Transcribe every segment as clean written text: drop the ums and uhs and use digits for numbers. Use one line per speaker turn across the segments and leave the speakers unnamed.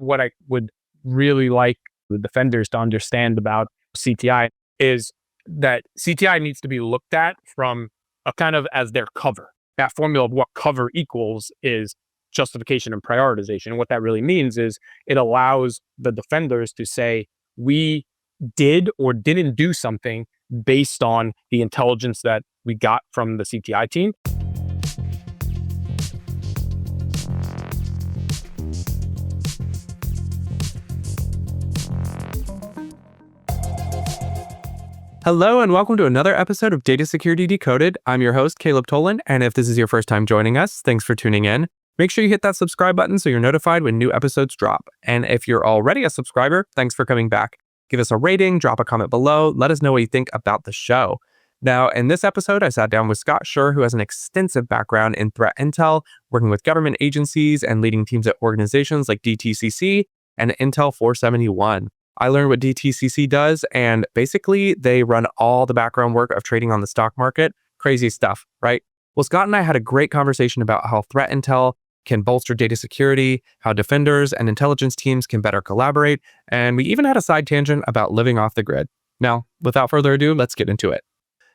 what I would really like the defenders to understand about CTI is that CTI needs to be looked at from a kind of as their cover. That formula of what cover equals is justification and prioritization. And what that really means is it allows the defenders to say, we did or didn't do something based on the intelligence that we got from the CTI team.
Hello and welcome to another episode of Data Security Decoded. I'm your host, Caleb Tolin, and if this is your first time joining us, thanks for tuning in. Make sure you hit that subscribe button so you're notified when new episodes drop. And if you're already a subscriber, thanks for coming back. Give us a rating, drop a comment below, let us know what you think about the show. Now, in this episode, I sat down with Scott Scher, who has an extensive background in threat intel, working with government agencies and leading teams at organizations like DTCC and Intel 471. I learned what DTCC does, and basically they run all the background work of trading on the stock market. Crazy stuff, right? Well, Scott and I had a great conversation about how threat intel can bolster data security, how defenders and intelligence teams can better collaborate, and we even had a side tangent about living off the grid. Now, without further ado, let's get into it.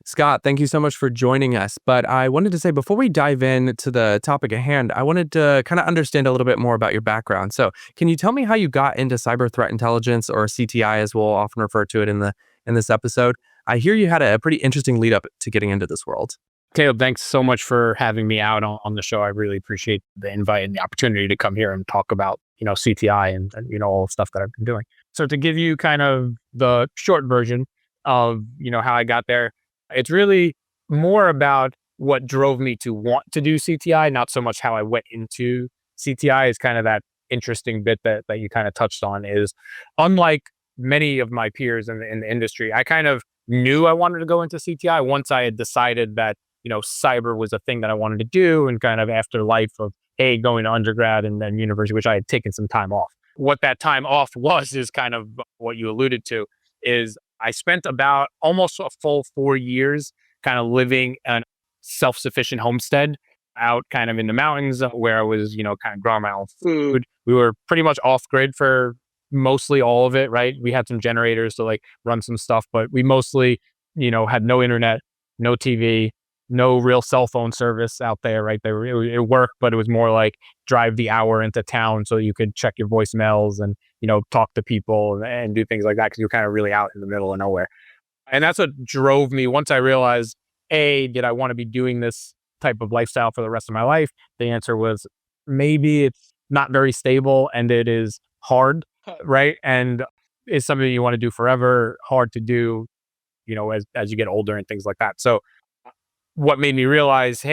Scott, thank you so much for joining us. But I wanted to say, before we dive into the topic at hand, I wanted to kind of understand a little bit more about your background. So can you tell me how you got into cyber threat intelligence, or CTI as we'll often refer to it in this episode? I hear you had a pretty interesting lead up to getting into this world.
Caleb, thanks so much for having me out on the show. I really appreciate the invite and the opportunity to come here and talk about, CTI and all the stuff that I've been doing. So to give you kind of the short version of, how I got there, it's really more about what drove me to want to do CTI, not so much how I went into CTI. Is kind of that interesting bit that you kind of touched on. Is unlike many of my peers in the industry, I kind of knew I wanted to go into CTI once I had decided that, cyber was a thing that I wanted to do, and kind of after life of, going to undergrad and then university, which I had taken some time off. What that time off was is kind of what you alluded to, is I spent about almost a full 4 years kind of living a self-sufficient homestead out kind of in the mountains where I was, kind of growing my own food. We were pretty much off grid for mostly all of it, right? We had some generators to like run some stuff, but we mostly, had no internet, no TV, no real cell phone service out there, right? It worked, but it was more like drive the hour into town so you could check your voicemails and, talk to people and do things like that, because you're kind of really out in the middle of nowhere. And that's what drove me. Once I realized, did I want to be doing this type of lifestyle for the rest of my life? The answer was maybe it's not very stable and it is hard, right? And it's something you want to do forever, hard to do, as you get older and things like that. So what made me realize,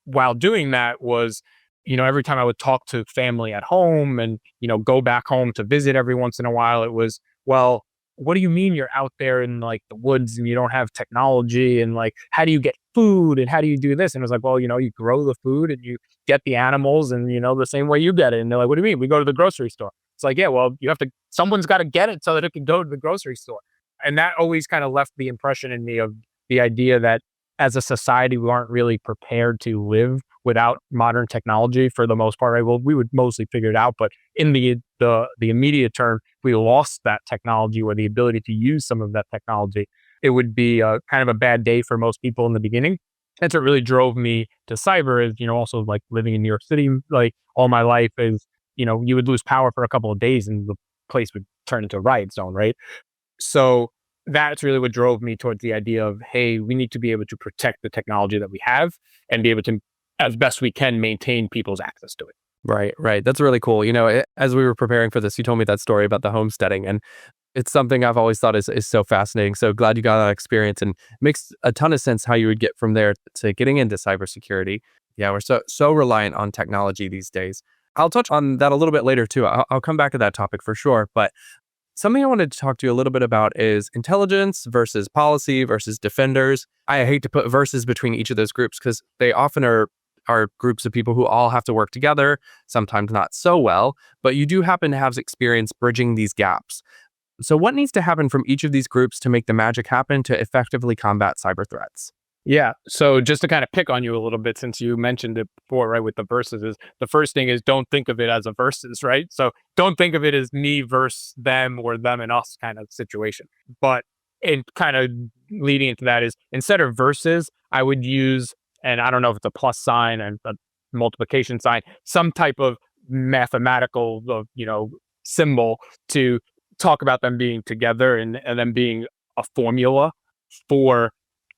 while doing that was, every time I would talk to family at home and, go back home to visit every once in a while, it was, well, what do you mean you're out there in like the woods and you don't have technology, and like, how do you get food and how do you do this? And it was like, well, you grow the food and you get the animals and, the same way you get it. And they're like, what do you mean? We go to the grocery store. It's like, yeah, well, someone's got to get it so that it can go to the grocery store. And that always kind of left the impression in me of the idea that as a society, we aren't really prepared to live without modern technology for the most part, right? Well, we would mostly figure it out, but in the immediate term, if we lost that technology or the ability to use some of that technology, it would be kind of a bad day for most people in the beginning. That's what really drove me to cyber. Is, also like living in New York City, like all my life is, you would lose power for a couple of days and the place would turn into a riot zone, right? So that's really what drove me towards the idea of, we need to be able to protect the technology that we have and be able to, as best we can, maintain people's access to it.
Right. That's really cool. As we were preparing for this, you told me that story about the homesteading, and it's something I've always thought is so fascinating. So glad you got that experience, and it makes a ton of sense how you would get from there to getting into cybersecurity. Yeah, we're so reliant on technology these days. I'll touch on that a little bit later too. I'll come back to that topic for sure. But something I wanted to talk to you a little bit about is intelligence versus policy versus defenders. I hate to put verses between each of those groups because they often are groups of people who all have to work together, sometimes not so well, but you do happen to have experience bridging these gaps. So what needs to happen from each of these groups to make the magic happen to effectively combat cyber threats?
Yeah. So just to kind of pick on you a little bit, since you mentioned it before, right, with the verses, is the first thing is don't think of it as a versus, right? So don't think of it as me versus them or them and us kind of situation. But in kind of leading into that is instead of verses, I would use, and I don't know if it's a plus sign and a multiplication sign, some type of mathematical, symbol to talk about them being together and them being a formula for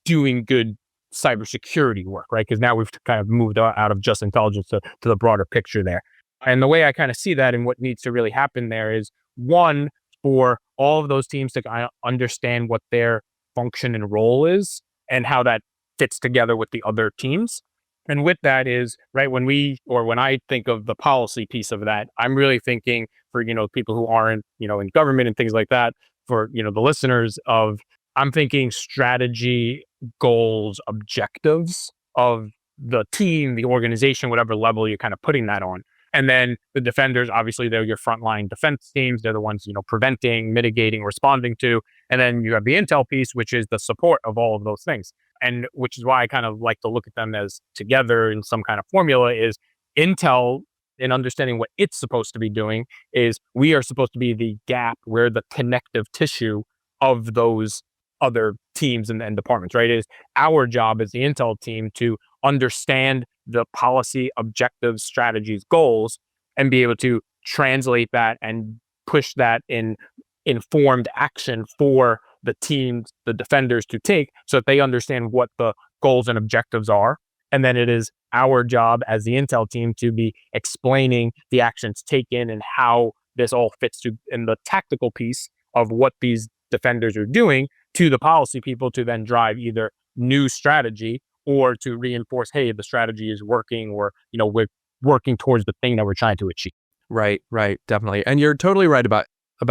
doing good cybersecurity work, right? Because now we've kind of moved out of just intelligence to the broader picture there. And the way I kind of see that and what needs to really happen there is one, for all of those teams to kind of understand what their function and role is and how that fits together with the other teams. And with that is right when I think of the policy piece of that, I'm really thinking for people who aren't in government and things like that. For the listeners of, I'm thinking strategy, goals, objectives of the team, the organization, whatever level you're kind of putting that on. And then the defenders, obviously, they're your frontline defense teams. They're the ones, preventing, mitigating, responding to. And then you have the intel piece, which is the support of all of those things. And which is why I kind of like to look at them as together in some kind of formula is intel in understanding what it's supposed to be doing is we are supposed to be the gap where the connective tissue of those other teams and departments, right? It is our job as the intel team to understand the policy, objectives, strategies, goals, and be able to translate that and push that in informed action for the teams, the defenders to take so that they understand what the goals and objectives are. And then it is our job as the intel team to be explaining the actions taken and how this all fits to in the tactical piece of what these defenders are doing to the policy people to then drive either new strategy or to reinforce, hey, the strategy is working, or we're working towards the thing that we're trying to achieve.
Right, definitely. And you're totally right about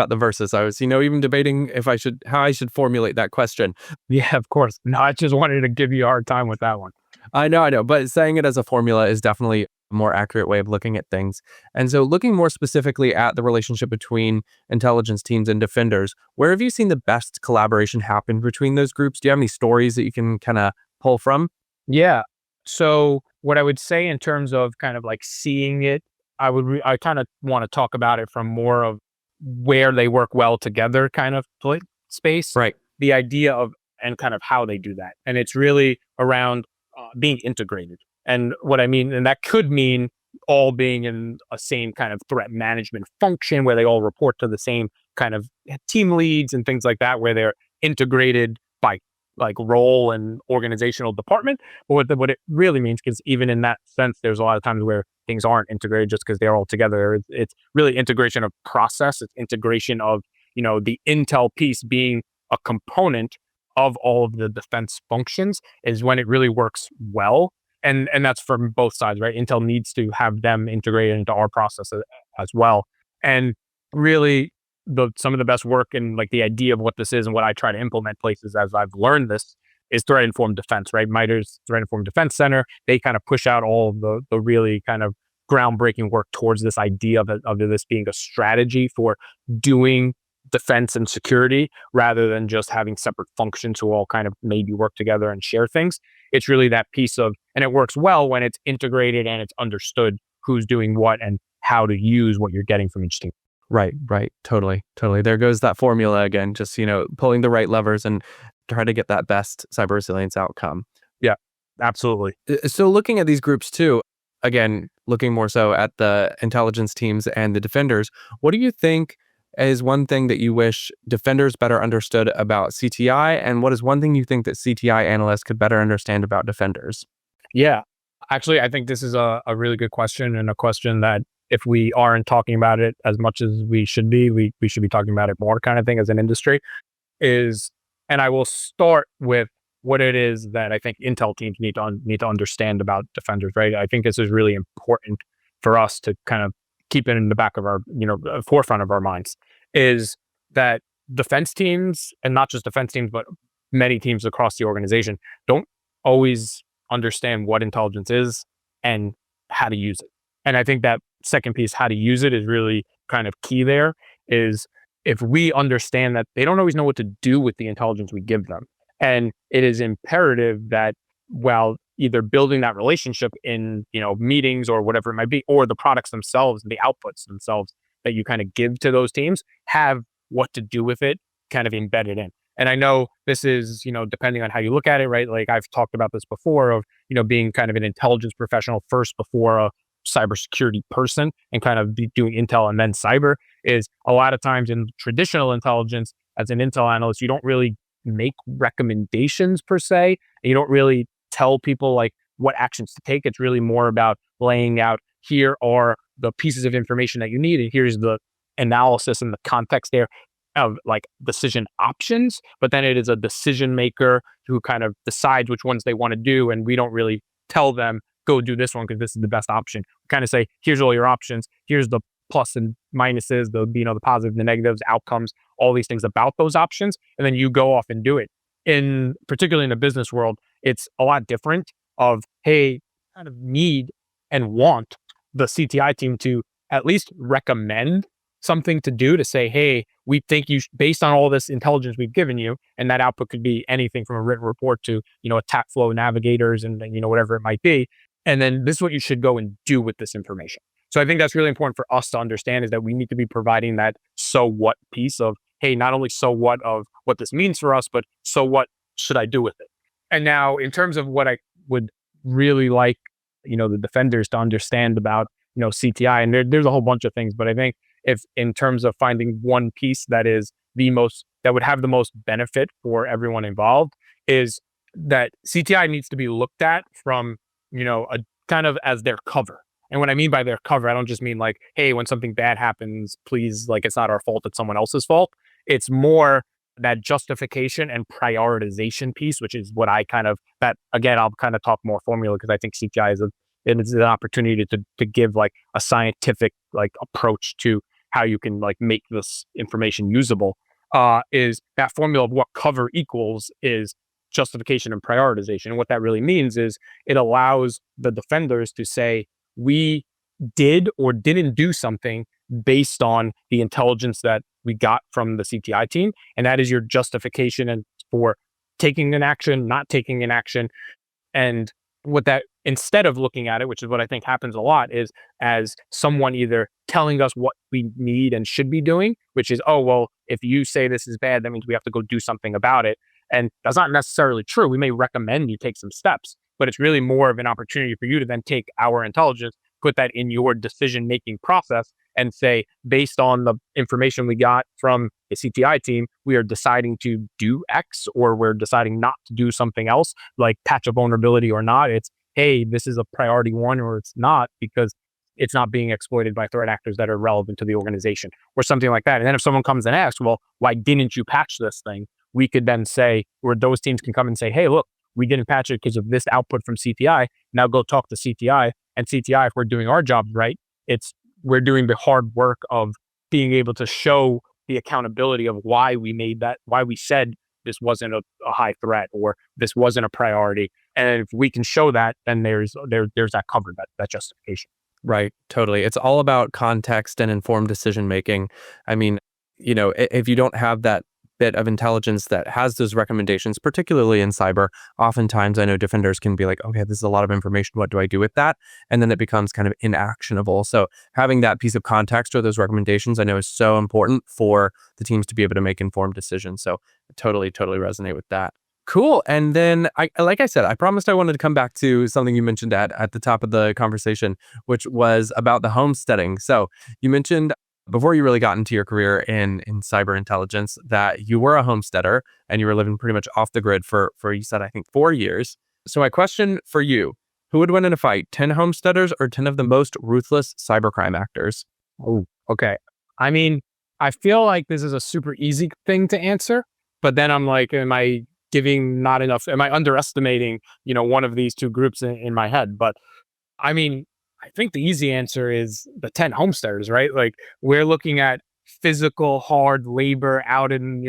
the verses. I was, even debating how I should formulate that question.
Yeah, of course. No, I just wanted to give you a hard time with that one.
I know, but saying it as a formula is definitely a more accurate way of looking at things. And so looking more specifically at the relationship between intelligence teams and defenders, where have you seen the best collaboration happen between those groups? Do you have any stories that you can kind of pull from?
Yeah. So what I would say in terms of kind of like seeing it, I kind of want to talk about it from more of where they work well together kind of space.
Right.
The idea of and kind of how they do that. And it's really around being integrated. And what I mean, and that could mean all being in a same kind of threat management function where they all report to the same kind of team leads and things like that, where they're integrated by like role and organizational department. But what it really means, because even in that sense, there's a lot of times where things aren't integrated just because they're all together. It's really integration of process. It's integration of, the intel piece being a component of all of the defense functions is when it really works well. And that's from both sides, right? Intel needs to have them integrated into our process as well. And really some of the best work and like the idea of what this is and what I try to implement places as I've learned this is threat informed defense, right? MITRE's Threat Informed Defense Center, they kind of push out all of the really kind of groundbreaking work towards this idea of this being a strategy for doing defense and security rather than just having separate functions who all kind of maybe work together and share things. It's really that piece of, and it works well when it's integrated and it's understood who's doing what and how to use what you're getting from each team.
Right. Totally. There goes that formula again, just, pulling the right levers and try to get that best cyber resilience outcome.
Yeah, absolutely.
So looking at these groups too, again, looking more so at the intelligence teams and the defenders, what do you think is one thing that you wish defenders better understood about CTI? And what is one thing you think that CTI analysts could better understand about defenders?
Yeah, actually, I think this is a really good question, and a question that if we aren't talking about it as much as we should be, we should be talking about it more kind of thing as an industry is, and I will start with what it is that I think Intel teams need to understand about defenders, right? I think this is really important for us to kind of keep it in the back of our, forefront of our minds is that defense teams, and not just defense teams, but many teams across the organization don't always understand what intelligence is and how to use it. And I think that second piece, how to use it, is really kind of key there is if we understand that they don't always know what to do with the intelligence we give them. And it is imperative that while either building that relationship in, meetings or whatever it might be, or the products themselves and the outputs themselves that you kind of give to those teams have what to do with it kind of embedded in. And I know this is, depending on how you look at it, right? Like I've talked about this before of, being kind of an intelligence professional first before a cybersecurity person and kind of doing intel and then cyber is a lot of times in traditional intelligence as an intel analyst, you don't really make recommendations per se. And you don't really tell people like what actions to take. It's really more about laying out here are the pieces of information that you need. And here's the analysis and the context there of like decision options, but then it is a decision maker who kind of decides which ones they want to do. And we don't really tell them, go do this one because this is the best option. We kind of say, here's all your options. Here's the plus and minuses, the positive, the negatives, outcomes, all these things about those options. And then you go off and do it. Particularly in the business world, it's a lot different of, hey, kind of need and want the CTI team to at least recommend something to do to say, hey, we think based on all this intelligence we've given you, and that output could be anything from a written report to, attack flow navigators and, whatever it might be. And then this is what you should go and do with this information. So I think that's really important for us to understand is that we need to be providing that so what piece of, hey, not only so what of what this means for us, but so what should I do with it? And now in terms of what I would really like, the defenders to understand about, CTI, and there's a whole bunch of things, but I think if in terms of finding one piece that is that would have the most benefit for everyone involved is that CTI needs to be looked at from, a kind of as their cover. And what I mean by their cover, I don't just mean like, hey, when something bad happens, please, like it's not our fault, it's someone else's fault. It's more that justification and prioritization piece, which is what that again, I'll kind of talk more formula because I think CTI is an opportunity to give like a scientific like approach to how you can like make this information usable, is that formula of what cover equals is justification and prioritization. And what that really means is it allows the defenders to say, we did or didn't do something based on the intelligence that we got from the CTI team. And that is your justification and for taking an action, not taking an action. And what that, instead of looking at it, which is what I think happens a lot, is as someone either telling us what we need and should be doing, which is, oh, well, if you say this is bad, that means we have to go do something about it. And that's not necessarily true. We may recommend you take some steps, but it's really more of an opportunity for you to then take our intelligence, put that in your decision-making process and say, based on the information we got from a CTI team, we are deciding to do X or we're deciding not to do something else, like patch a vulnerability or not. It's, hey, this is a priority one or it's not because it's not being exploited by threat actors that are relevant to the organization or something like that. And then if someone comes and asks, well, why didn't you patch this thing? We could then say, or those teams can come and say, hey, look, we didn't patch it because of this output from CTI. Now go talk to CTI. And CTI, if we're doing our job right, we're doing the hard work of being able to show the accountability of why we made that, why we said this wasn't a high threat or this wasn't a priority. And if we can show that, then there's that cover, that justification.
Right. Totally. It's all about context and informed decision making. I mean, if you don't have that bit of intelligence that has those recommendations, particularly in cyber, oftentimes I know defenders can be like, okay, this is a lot of information. What do I do with that? And then it becomes kind of inactionable. So having that piece of context or those recommendations, I know is so important for the teams to be able to make informed decisions. So I totally resonate with that. Cool. And then, like I said, I promised I wanted to come back to something you mentioned at the top of the conversation, which was about the homesteading. So you mentioned before you really got into your career in cyber intelligence that you were a homesteader and you were living pretty much off the grid for you said, I think 4 years. So my question for you, who would win in a fight, 10 homesteaders or 10 of the most ruthless cybercrime actors?
Oh, okay. I mean, I feel like this is a super easy thing to answer, but then I'm like, am I giving not enough? Am I underestimating, one of these two groups in my head? But I mean, I think the easy answer is the 10 homesteaders, right? Like we're looking at physical hard labor out in,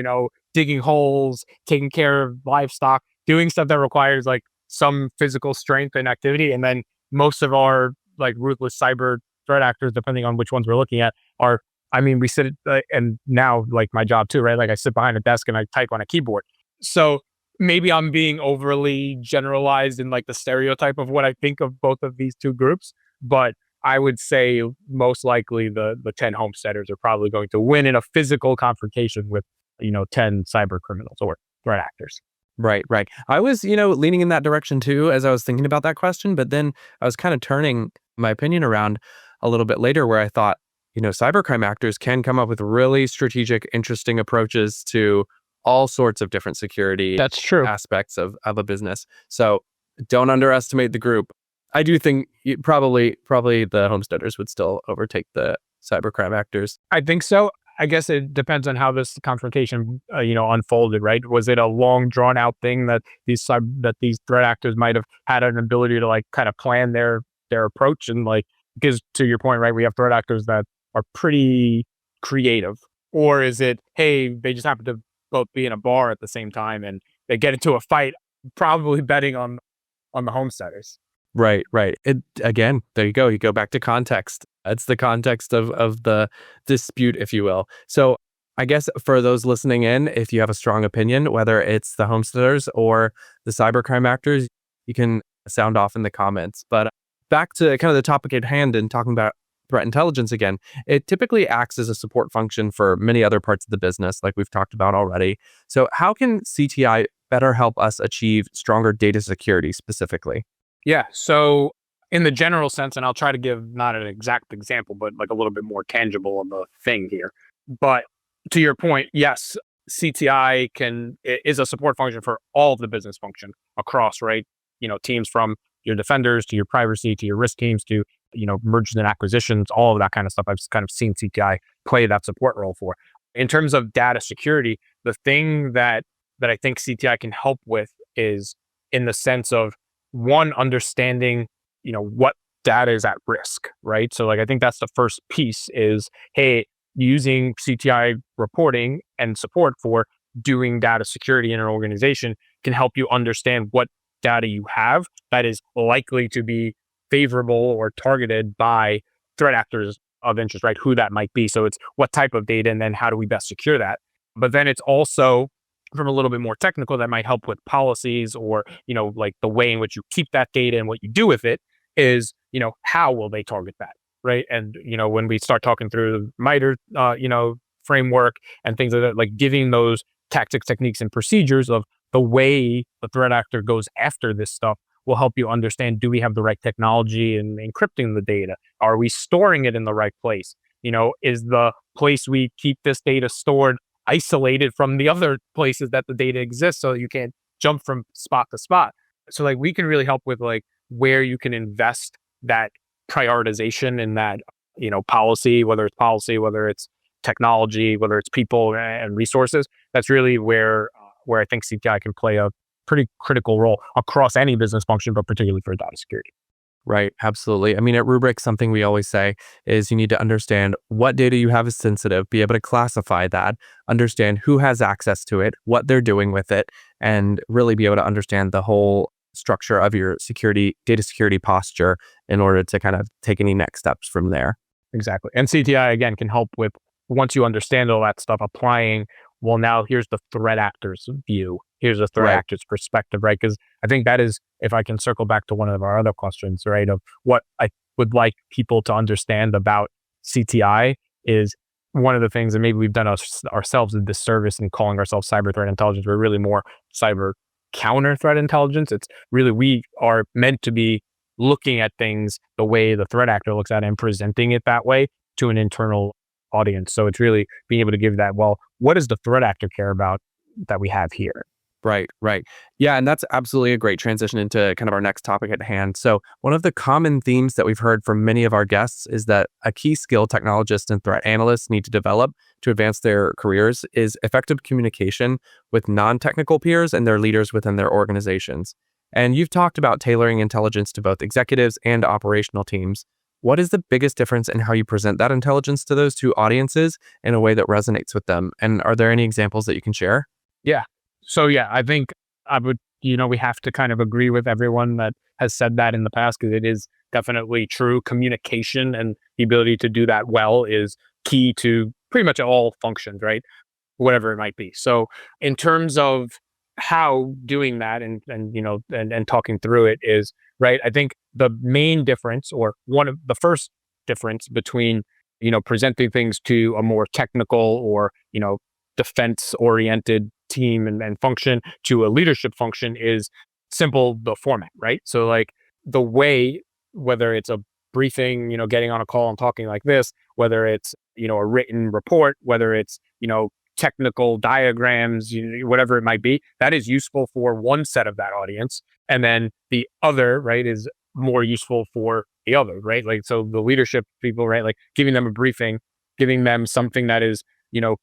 digging holes, taking care of livestock, doing stuff that requires like some physical strength and activity. And then most of our like ruthless cyber threat actors, depending on which ones we're looking at, we sit and now like my job too, right? Like I sit behind a desk and I type on a keyboard. So maybe I'm being overly generalized in like the stereotype of what I think of both of these two groups, but I would say most likely the 10 homesteaders are probably going to win in a physical confrontation with, 10 cyber criminals or threat actors.
Right, right. I was, leaning in that direction too as I was thinking about that question, but then I was kind of turning my opinion around a little bit later where I thought, cybercrime actors can come up with really strategic, interesting approaches to all sorts of different security
That's true.
aspects of a business. So don't underestimate the group. I do think probably the homesteaders would still overtake the cybercrime actors.
I think so. I guess it depends on how this confrontation, unfolded, right? Was it a long, drawn out thing that these threat actors might have had an ability to like kind of plan their approach and like, because to your point, right, we have threat actors that are pretty creative, or is it, hey, they just happen to both be in a bar at the same time and they get into a fight, probably betting on the homesteaders.
Right, right. It again, there you go. You go back to context. That's the context of the dispute, if you will. So I guess for those listening in, if you have a strong opinion, whether it's the homesteaders or the cybercrime actors, you can sound off in the comments. But back to kind of the topic at hand and talking about threat intelligence again, it typically acts as a support function for many other parts of the business, like we've talked about already. So how can CTI better help us achieve stronger data security specifically?
Yeah. So in the general sense, and I'll try to give not an exact example, but like a little bit more tangible of a thing here. But to your point, yes, CTI is a support function for all of the business function across, right? Teams from your defenders to your privacy to your risk teams to, mergers and acquisitions, all of that kind of stuff. I've kind of seen CTI play that support role for. In terms of data security, the thing that I think CTI can help with is in the sense of one, understanding, what data is at risk, right? So like, I think that's the first piece is, hey, using CTI reporting and support for doing data security in an organization can help you understand what data you have that is likely to be favorable or targeted by threat actors of interest, right? Who that might be. So it's what type of data and then how do we best secure that? But then it's also from a little bit more technical that might help with policies or, like the way in which you keep that data and what you do with it is, how will they target that? Right. And, when we start talking through the MITRE, framework and things like that, like giving those tactics, techniques, and procedures of the way the threat actor goes after this stuff will help you understand, do we have the right technology in encrypting the data? Are we storing it in the right place? Is the place we keep this data stored isolated from the other places that the data exists so you can't jump from spot to spot? So like we can really help with like where you can invest that prioritization in that, policy, whether it's technology, whether it's people and resources. That's really where I think CTI can play a pretty critical role across any business function, but particularly for data security.
Right, absolutely. I mean, at Rubrik, something we always say is you need to understand what data you have is sensitive, be able to classify that, understand who has access to it, what they're doing with it, and really be able to understand the whole structure of your data security posture in order to kind of take any next steps from there.
Exactly. And CTI, again, can help with, once you understand all that stuff, applying, well, now here's the threat actor's view. Here's the threat actor's perspective, right? Because I think that is, if I can circle back to one of our other questions, right, of what I would like people to understand about CTI is one of the things, and maybe we've done ourselves a disservice in calling ourselves cyber threat intelligence. We're really more cyber counter threat intelligence. It's really, we are meant to be looking at things the way the threat actor looks at it and presenting it that way to an internal audience. So it's really being able to give that, well, what does the threat actor care about that we have here?
Right, right. Yeah, and that's absolutely a great transition into kind of our next topic at hand. So one of the common themes that we've heard from many of our guests is that a key skill technologists and threat analysts need to develop to advance their careers is effective communication with non-technical peers and their leaders within their organizations. And you've talked about tailoring intelligence to both executives and operational teams. What is the biggest difference in how you present that intelligence to those two audiences in a way that resonates with them? And are there any examples that you can share?
Yeah. So yeah, I think I would, we have to kind of agree with everyone that has said that in the past, because it is definitely true. Communication and the ability to do that well is key to pretty much all functions, right? Whatever it might be. So in terms of how doing that and talking through it is right. I think the main difference, or one of the first difference between presenting things to a more technical or defense oriented team and function to a leadership function is simple, the format, right? So like the way, whether it's a briefing, getting on a call and talking like this, whether it's a written report, whether it's technical diagrams, whatever it might be, that is useful for one set of that audience. And then the other, right, is more useful for the other, right? Like, so the leadership people, right, like giving them a briefing, giving them something that is,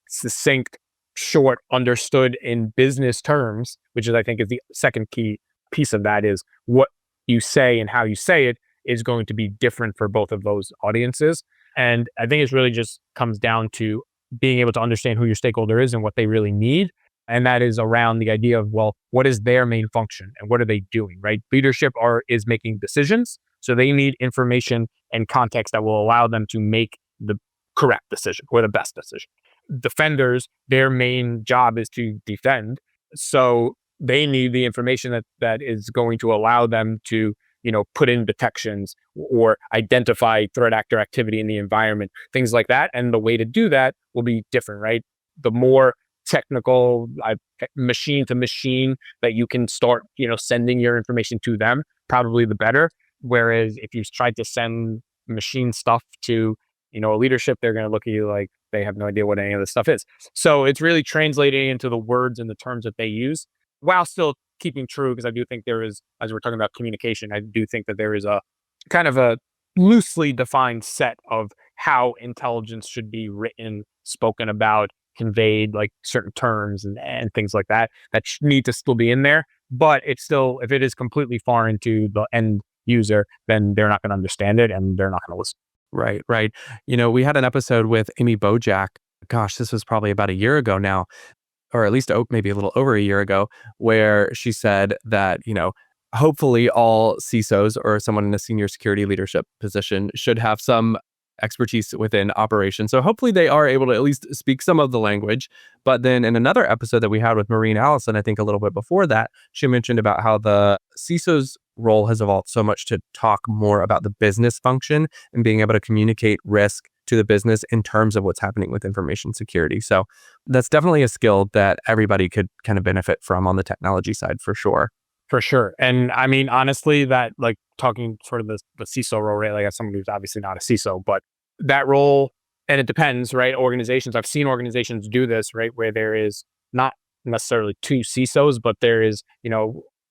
succinct, short, understood in business terms, which is, I think, is the second key piece of that, is what you say and how you say it is going to be different for both of those audiences. And I think it's really just comes down to being able to understand who your stakeholder is and what they really need. And that is around the idea of, well, what is their main function and what are they doing, right? Leadership is making decisions. So they need information and context that will allow them to make the correct decision or the best decision. Defenders, their main job is to defend. So they need the information that is going to allow them to put in detections or identify threat actor activity in the environment, things like that. And the way to do that will be different, right? The more technical, machine to machine that you can start, sending your information to them, probably the better. Whereas if you try to send machine stuff to, a leadership, they're going to look at you like they have no idea what any of this stuff is. So it's really translating into the words and the terms that they use, while still keeping true, because I do think there is, as we're talking about communication, I do think that there is a kind of a loosely defined set of how intelligence should be written, spoken about, conveyed, like certain terms and things like that need to still be in there. But it's still, if it is completely foreign to the end user, then they're not going to understand it and they're not going to listen.
Right, right. We had an episode with Amy Bojack. Gosh, this was probably about a year ago now, or at least maybe a little over a year ago, where she said that, hopefully all CISOs or someone in a senior security leadership position should have some expertise within operations. So hopefully they are able to at least speak some of the language. But then in another episode that we had with Maureen Allison, I think a little bit before that, she mentioned about how the CISO's role has evolved so much to talk more about the business function and being able to communicate risk to the business in terms of what's happening with information security. So that's definitely a skill that everybody could kind of benefit from on the technology side for sure.
For sure. And I mean, honestly, that, like, talking sort of the CISO role, right? Like, as someone who's obviously not a CISO, but that role, and it depends, right? Organizations, I've seen organizations do this, right? Where there is not necessarily two CISOs, but there is,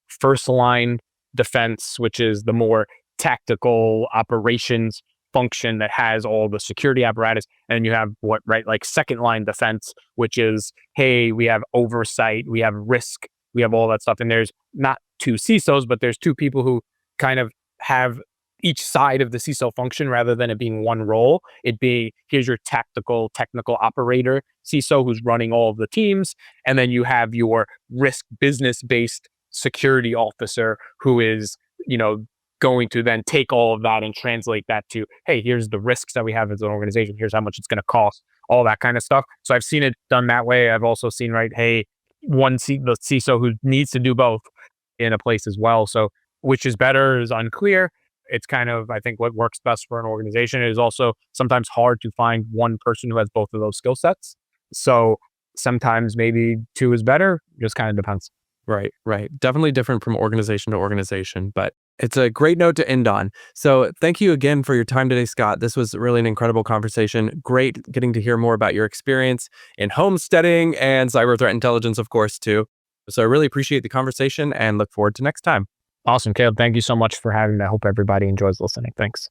first line defense, which is the more tactical operations function that has all the security apparatus. And you have like second line defense, which is, hey, we have oversight, we have risk, we have all that stuff. And there's not two CISOs, but there's two people who kind of have each side of the CISO function, rather than it being one role. It be, here's your technical operator CISO who's running all of the teams. And then you have your risk business-based security officer who is, going to then take all of that and translate that to, hey, here's the risks that we have as an organization. Here's how much it's going to cost, all that kind of stuff. So I've seen it done that way. I've also seen, right, hey, the CISO who needs to do both in a place as well. So which is better is unclear. It's kind of, I think, what works best for an organization. It is also sometimes hard to find one person who has both of those skill sets. So sometimes maybe two is better. Just kind of depends.
Right, right. Definitely different from organization to organization, but it's a great note to end on. So thank you again for your time today, Scott. This was really an incredible conversation. Great getting to hear more about your experience in homesteading and cyber threat intelligence, of course, too. So I really appreciate the conversation and look forward to next time.
Awesome, Caleb. Thank you so much for having me. I hope everybody enjoys listening. Thanks.